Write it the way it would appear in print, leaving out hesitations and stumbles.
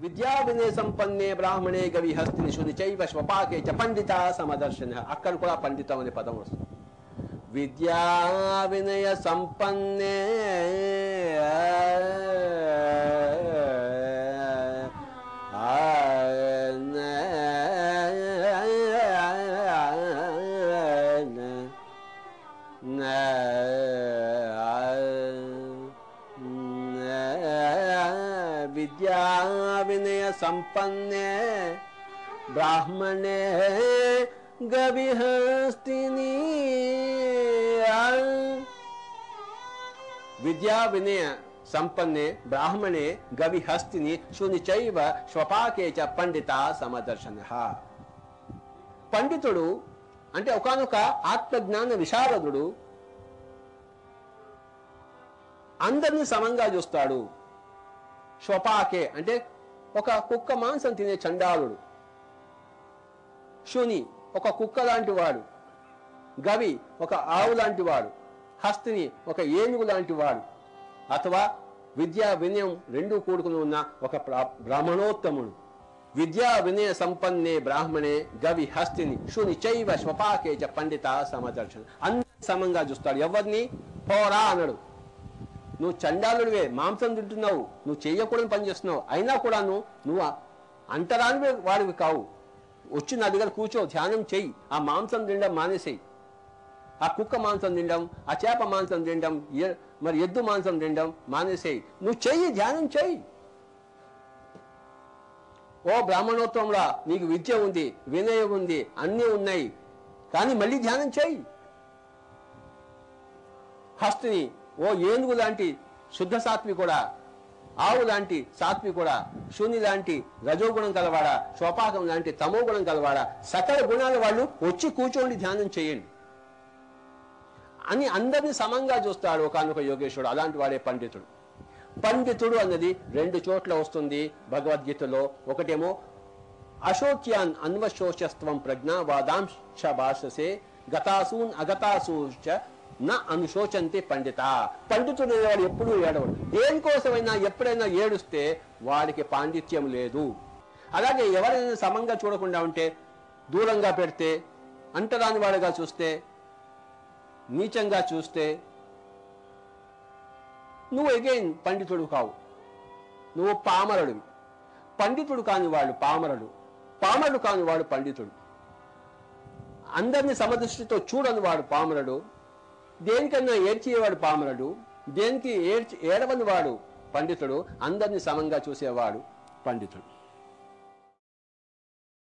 విద్యా వినయ సంపన్నే బ్రాహ్మణే గవి హస్తిని శుని చైవ స్వపాకే చ పండిత సమదర్శన. అక్కడ కూడా పండితం అనే పదం వస్తుంది. విద్యా వినయ సంపన్నే విద్యా వినయ సంపన్నే బ్రాహ్మణే గవిహస్తిని. విద్యా వినయ సంపన్నే బ్రాహ్మణే గవిహస్తిని శూని చైవ స్వపాకే చ పండిత సమదర్శన. పండితుడు అంటే ఒకానొక ఆత్మజ్ఞాన విశారదుడు అందరినీ సమంగా చూస్తాడు. స్వపాకే అంటే ఒక కుక్క మాంసం తినే చండాలుడు, శుని ఒక కుక్క లాంటి వాడు, గవి ఒక ఆవు లాంటి వాడు, హస్తిని ఒక ఏనుగు లాంటి వాడు, అథవా విద్యా వినయం రెండూ కూడుకుని ఉన్న ఒక బ్రాహ్మణోత్తముడు. విద్యా వినయ సంపన్నే బ్రాహ్మణే గవి హస్తిని శుని చైవ స్వపాకే చ పండిత సమదర్శన. అందరినీ సమంగా చూస్తాడు. ఎవరిని పోరా అనడు. నువ్వు చండాలుడివే, మాంసం తింటున్నావు, నువ్వు చెయ్యకూడని పని చేస్తున్నావు, అయినా కూడా నువ్వు అంటరానివే వాడివి కావు. వచ్చి నా దగ్గర కూర్చో, ధ్యానం చెయ్యి, ఆ మాంసం తినడం మానేసేయి. ఆ కుక్క మాంసం తినడం, ఆ చేప మాంసం తినడం, మరి ఎద్దు మాంసం తినడం మానేసేయి. నువ్వు చెయ్యి, ధ్యానం చెయ్యి. ఓ బ్రాహ్మణోత్తముడా, నీకు విద్య ఉంది, వినయం ఉంది, అన్నీ ఉన్నాయి, కానీ మళ్ళీ ధ్యానం చెయ్యి. హస్తిని ఓ ఏనుగు లాంటి శుద్ధ సాత్వి కూడా, ఆవు లాంటి సాత్వి కూడా, శూని లాంటి రజోగుణం కలవాడా, స్వపాకం లాంటి తమో గుణం కలవాడా, సకల గుణాల వాళ్ళు వచ్చి కూర్చోండి, ధ్యానం చేయండి అని అందరినీ సమంగా చూస్తాడు ఒకానొక యోగేశ్వరుడు. అలాంటి వాడే పండితుడు. పండితుడు అన్నది రెండు చోట్ల వస్తుంది భగవద్గీతలో. ఒకటేమో అశోచ్యాన్ అన్వశోచస్త్వం ప్రజ్ఞావాదాంశ భాషసే గతాసూన్ అగతాసూచ నా అనుశోచంతే పండిత. పండితుడు వాడు ఎప్పుడూ ఏడవడు. దేనికోసమైనా ఎప్పుడైనా ఏడుస్తే వాడికి పాండిత్యం లేదు. అలాగే ఎవరైనా సమంగా చూడకుండా ఉంటే, దూరంగా పెడితే, అంటరాని వాడుగా చూస్తే, నీచంగా చూస్తే నువ్వు అగైన్ పండితుడు కావు, నువ్వు పామరుడివి. పండితుడు కాని వాడు పామరుడు, పామరుడు కాని వాడు పండితుడు. అందరినీ సమదృష్టితో చూడని వాడు పామరుడు, దేనికన్నా ఏడ్చేవాడు పామరుడు, దేనికి ఏడవని వాడు పండితుడు, అందరినీ సమంగా చూసేవాడు పండితుడు.